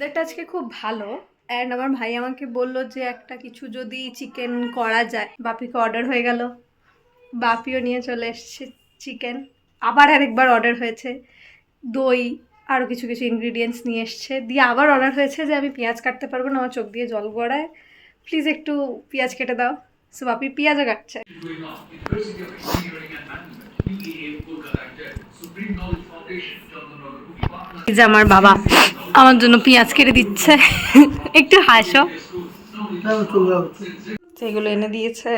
ওয়েদারটা আজকে খুব ভালো। অ্যান্ড আমার ভাই আমাকে বলল যে একটা কিছু যদি চিকেন করা যায়। বাপিকে অর্ডার হয়ে গেল, বাপিও নিয়ে চলে এসছে চিকেন। আবার আরেকবার অর্ডার হয়েছে, দই আরও কিছু কিছু ইনগ্রিডিয়েন্টস নিয়ে এসছে। দিয়ে আবার অর্ডার হয়েছে যে আমি পেঁয়াজ কাটতে পারবো না, আমার চোখ দিয়ে জল গড়ায়, প্লিজ একটু পেঁয়াজ কেটে দাও। সো বাপি পেঁয়াজও কাটছে। এই যে আমার বাবা আমার জন্য পেঁয়াজ কেটে দিচ্ছে। একটু হাসো। সেগুলো এনে দিয়েছে,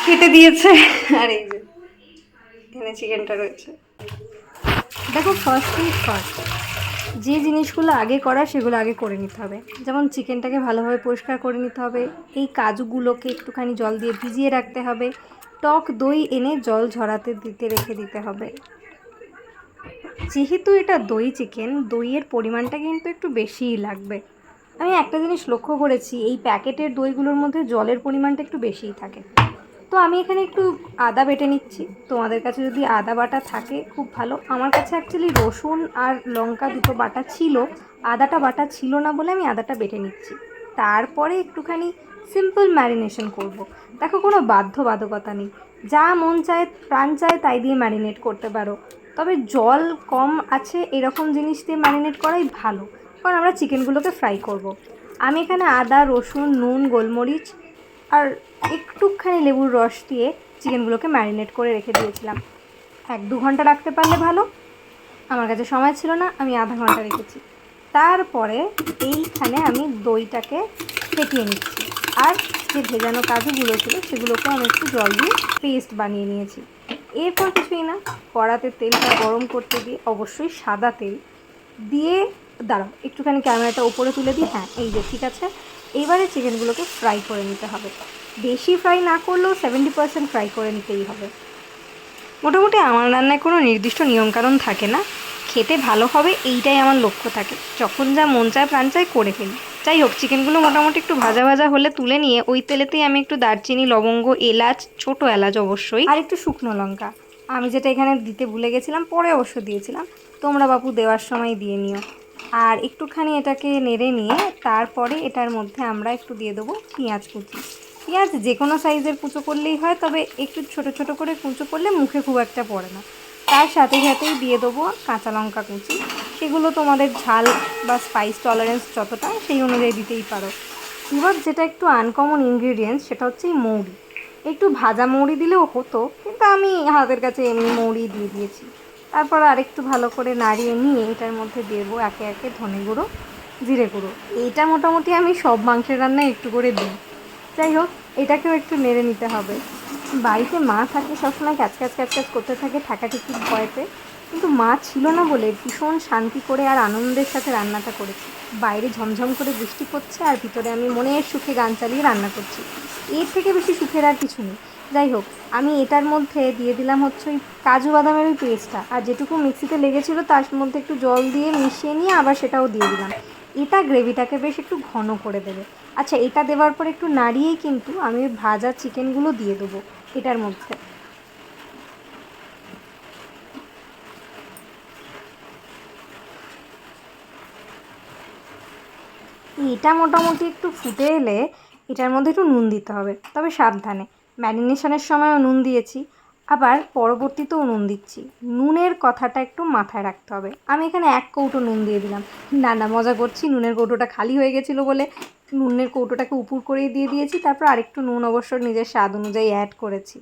কেটে দিয়েছে। আর এই যে এখানে চিকেনটা রয়েছে। দেখো, ফার্স্ট থিং ফার্স্ট, যে জিনিসগুলো আগে করা সেগুলো আগে করে নিতে হবে। যেমন চিকেনটাকে ভালোভাবে পরিষ্কার করে নিতে হবে, এই কাজুগুলোকে একটুখানি জল দিয়ে ভিজিয়ে রাখতে হবে, টক দই এনে জল ঝরাতে রেখে দিতে হবে। যেহেতু এটা দই চিকেন, দইয়ের পরিমাণটা কিন্তু একটু বেশিই লাগবে। আমি একটা জিনিস লক্ষ্য করেছি, এই প্যাকেটের দইগুলোর মধ্যে জলের পরিমাণটা একটু বেশিই থাকে। তো আমি এখানে একটু আদা বেটে নিচ্ছি। তোমাদের কাছে যদি আদা বাটা থাকে খুব ভালো। আমার কাছে অ্যাকচুয়ালি রসুন আর লঙ্কা দুটো বাটা ছিল, আদাটা বাটা ছিল না বলে আমি আদাটা বেটে নিচ্ছি। তারপরে একটুখানি সিম্পল ম্যারিনেশন করব। দেখো, কোনো বাধ্যবাধকতা নেই, যা মন চায় প্রাণ চায় তাই দিয়ে ম্যারিনেট করতে পারো। তবে জল কম আছে এরকম জিনিস দিয়ে ম্যারিনেট করাই ভালো, কারণ আমরা চিকেনগুলোকে ফ্রাই করব। আমি এখানে আদা, রসুন, নুন, গোলমরিচ আর একটুখানি লেবুর রস দিয়ে চিকেনগুলোকে ম্যারিনেট করে রেখে দিয়েছিলাম। 1-2 ঘন্টা রাখতে পারলে ভালো, আমার কাছে সময় ছিল না, আমি আধা ঘন্টা রেখেছি। তারপরে এইখানে আমি দইটাকে ফেটিয়ে নিচ্ছি, আর যে ভেজানো কাজুগুলো ছিল সেগুলোকেও আমি একটু জল দিয়ে পেস্ট বানিয়ে নিয়েছি। এরপর কিছুই না, কড়াতে তেলটা গরম করতে দিয়ে, অবশ্যই সাদা তেল দিয়ে, দাঁড়াও একটুখানি ক্যামেরাটা উপরে তুলে দিই, হ্যাঁ এই যে ঠিক আছে। এইবারে চিকেনগুলোকে ফ্রাই করে নিতে হবে। বেশি ফ্রাই না করলেও 70% ফ্রাই করে নিতেই হবে। মোটামুটি আমার রান্নায় কোনো নির্দিষ্ট নিয়মকানুন থাকে না, খেতে ভালো হবে এইটাই আমার লক্ষ্য থাকে। যখন যা মন চায় প্রাণ চায় করে ফেলি। যাই হোক, চিকেনগুলো মোটামুটি একটু ভাজা ভাজা হলে তুলে নিয়ে ওই তেলেতেই আমি একটু দারচিনি, লবঙ্গ, এলাচ, ছোটো এলাচ অবশ্যই, আর একটু শুকনো লঙ্কা, আমি যেটা এখানে দিতে ভুলে গেছিলাম, পরে অবশ্য দিয়েছিলাম, তোমরা বাপু দেওয়ার সময় দিয়ে নিও। আর একটুখানি এটাকে নেড়ে নিয়ে তারপরে এটার মধ্যে আমরা একটু দিয়ে দেবো পেঁয়াজ কুচি। পেঁয়াজ যে কোনো সাইজের কুচো করলেই হয়, তবে একটু ছোট ছোট করে কুচো করলে মুখে খুব একটা পড়ে না। তার সাথে সাথেই দিয়ে দেবো কাঁচা লঙ্কা কুচি। সেগুলো তোমাদের ঝাল বা স্পাইস টলারেন্স যতটা সেই অনুযায়ী দিতেই পারো। এবার যেটা একটু আনকমন ইনগ্রিডিয়েন্টস সেটা হচ্ছে এই মৌরি। একটু ভাজা মৌরি দিলেও হতো, কিন্তু আমি হাতের কাছে এমনি মৌরি দিয়ে দিয়েছি। তারপর আরেকটু ভালো করে নাড়িয়ে নিয়ে এটার মধ্যে দেবো একে একে ধনে গুঁড়ো, জিরে গুঁড়ো। এইটা মোটামুটি আমি সব মাংসের রান্নায় একটু করে দিই। যাই হোক, এটাকেও একটু নেড়ে নিতে হবে। বাড়িতে মা থাকে, সবসময় ক্যাচ ক্যাচ ক্যাচ ক্যাচ করতে থাকে ঠাকাঠুকির ভয়েতে, কিন্তু মা ছিল না বলে ভীষণ শান্তি করে আর আনন্দের সাথে রান্নাটা করেছি। বাইরে ঝমঝম করে বৃষ্টি পড়ছে আর ভিতরে আমি মনের সুখে গান চালিয়ে রান্না করছি। এর থেকে বেশি সুখের আর কিছু নেই। যাই হোক, আমি এটার মধ্যে দিয়ে দিলাম হচ্ছে ওই কাজু বাদামের ওই পেস্টটা, আর যেটুকু মিক্সিতে লেগেছিলো তার মধ্যে একটু জল দিয়ে মিশিয়ে নিয়ে আবার সেটাও দিয়ে দিলাম। এটা গ্রেভিটাকে বেশ একটু ঘন করে দেবে। আচ্ছা, এটা দেওয়ার পর একটু নাড়িয়েই কিন্তু আমি ভাজা চিকেনগুলো দিয়ে দেবো এটার মধ্যে। এটা মোটামুটি একটু ফুটে এলে এটার মধ্যে একটু নুন দিতে হবে, তবে সাবধানে। ম্যারিনেশনের সময়ও নুন দিয়েছি, আবার পরবর্তীতেও নুন দিচ্ছি। নুনের কথাটা একটু মাথায় রাখতে হবে। আমি এখানে 1 কৌটো নুন দিয়ে দিলাম। না না, মজা করছি, নুনের কৌটোটা খালি হয়ে গেছিলো বলে নুনের কৌটোটাকে উপর করেই দিয়ে দিয়েছি। তারপর আরেকটু নুন অবশ্য নিজের স্বাদ অনুযায়ী অ্যাড করেছি।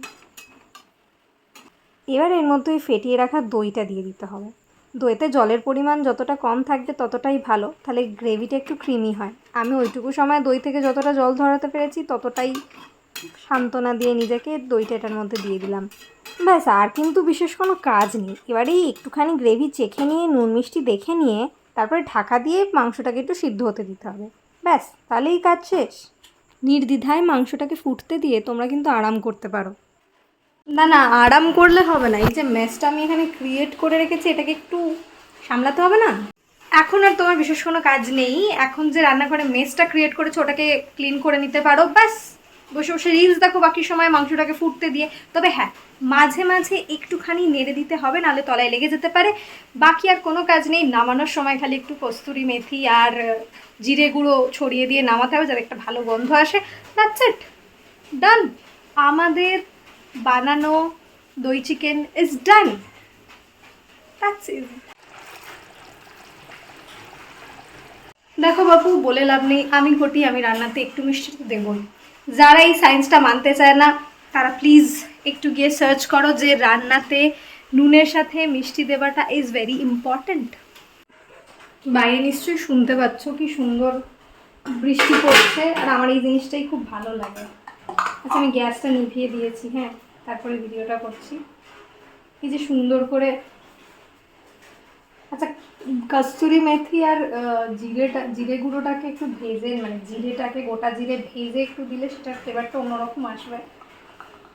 এবার এর মধ্যে ওই ফেটিয়ে রাখা দইটা দিয়ে দিতে হবে। দইতে জলের পরিমাণ যতটা কম থাকবে ততটাই ভালো, তাহলে গ্রেভিটা একটু ক্রিমি হয়। আমি ওইটুকু সময় দই থেকে যতটা জল ধরাতে পেরেছি ততটাই সান্ত্বনা দিয়ে নিজেকে দইটা এটার মধ্যে দিয়ে দিলাম। ব্যাস, আর কিন্তু বিশেষ কোনো কাজ নেই। এবারেই একটুখানি গ্রেভি চেখে নিয়ে নুন মিষ্টি দেখে নিয়ে তারপরে ঢাকা দিয়ে মাংসটাকে একটু সিদ্ধ হতে দিতে হবে। ব্যাস, তাহলেই কাজ শেষ। নির্দ্বিধায় মাংসটাকে ফুটতে দিয়ে তোমরা কিন্তু আরাম করতে পারো। না না, আরাম করলে হবে না, এই যে মেসটা আমি এখানে ক্রিয়েট করে রেখেছি এটাকে একটু সামলাতে হবে না? এখন আর তোমার বিশেষ কোনো কাজ নেই, এখন যে রান্নাঘরে মেসটা ক্রিয়েট করেছো ওটাকে ক্লিন করে নিতে পারো, ব্যাস। বসে বসে রিলস দেখো বাকি সময় মাংসটাকে ফুটতে দিয়ে। তবে হ্যাঁ, মাঝে মাঝে একটুখানি নেড়ে দিতে হবে, নাহলে তলায় লেগে যেতে পারে। বাকি আর কোনো কাজ নেই, নামানোর সময় খালি একটু কস্তুরি মেথি আর জিরে গুঁড়ো ছড়িয়ে দিয়ে নামাতে হবে যাতে একটা ভালো গন্ধ আসে। দ্যাটস ইট, ডান। আমাদের বানানো দই chicken is done. That's it. দেখো বাবু, বলে লাভ নেই, আমি ঘটি, আমি রান্নাতে একটু মিষ্টি তো দেবই। যারা এই সায়েন্সটা মানতে চায় না তারা প্লিজ একটু গিয়ে সার্চ করো যে রান্নাতে নুনের সাথে মিষ্টি দেওয়াটা ইজ ভেরি ইম্পর্ট্যান্ট। বাইরে নিশ্চয়ই শুনতে পাচ্ছ কি সুন্দর বৃষ্টি পড়ছে, আর আমার এই জিনিসটাই খুব ভালো লাগে। আচ্ছা, আমি গ্যাসটা নিভিয়ে দিয়েছি, হ্যাঁ, তারপরে ভিডিওটা করছি। এই যে সুন্দর করে, আচ্ছা, কস্তুরি মেথি আর জিরে গুঁড়োটাকে একটু ভেজে, মানে জিরেটাকে গোটা জিরে ভেজে একটু দিলে সেটার ফ্লেভারটা অন্যরকম আসবে।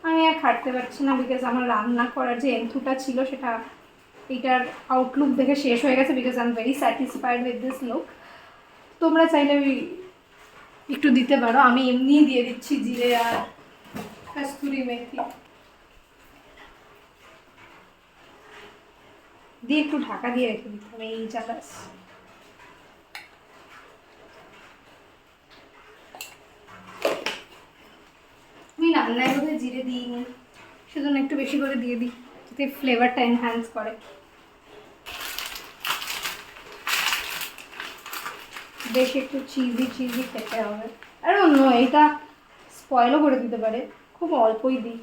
আমি আর খাটতে পারছি না, বিকজ আমার রান্না করার যে এন্থুটা ছিল সেটা এটার আউটলুক দেখে শেষ হয়ে গেছে, because I am very satisfied with this look. তোমরা চাইলে একটু দিতে পারো, আমি এমনিই দিয়ে দিচ্ছি জিরে আর কস্তুরি মেথি দিয়ে একটু ঢাকা দিয়ে রেখে দিতে হবে। এই জায়গায় আমি রান্নায় বোধহয় জিরে দিইনি, সেজন্য একটু বেশি করে দিয়ে দিই যাতে ফ্লেভারটা এনহ্যান্স করে। বেশ একটু চিজি চিজি খেতে হবে। আর অন্য এটা স্পয়েলও করে দিতে পারে, খুব অল্পই দিই,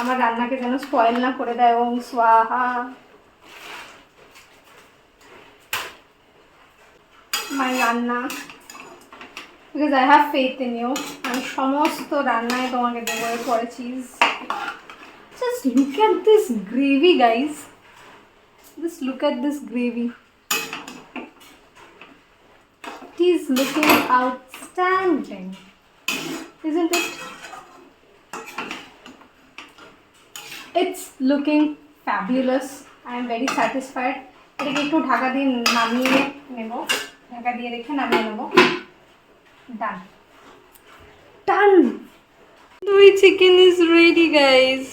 আমার রান্নাকে যেন স্পয়েল না করে দেয়। ওম স্বাহা। My ranna, because I have faith in you. আমি সমস্ত রান্নায় তোমাকে দেবো। এরপরে cheese. Just look at this gravy guys, just look at this gravy. It is looking outstanding, isn't it? It's looking fabulous. I am very satisfied. এটাকে একটু ঢাকা দিয়ে নামিয়ে নেব, ঢাকা দিয়ে রেখে নামিয়ে নেব। ডান ডান, দই চিকেন ইজ রেডি গাইজ।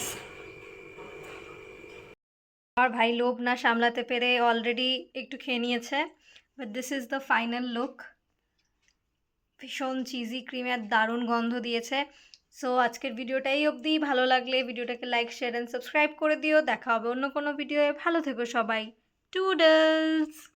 আর ভাই লোভ না সামলাতে পেরে অলরেডি একটু খেয়ে নিয়েছে, but this is the final look. ভীষণ চিজি ক্রিমের দারুণ গন্ধ দিয়েছে। সো আজকের ভিডিওটা এই অবধি। ভালো লাগলে ভিডিওটাকে লাইক, শেয়ার অ্যান্ড সাবস্ক্রাইব করে দিও। দেখা হবে অন্য কোনো ভিডিওয়ে। ভালো থেকো সবাই। টুডলস।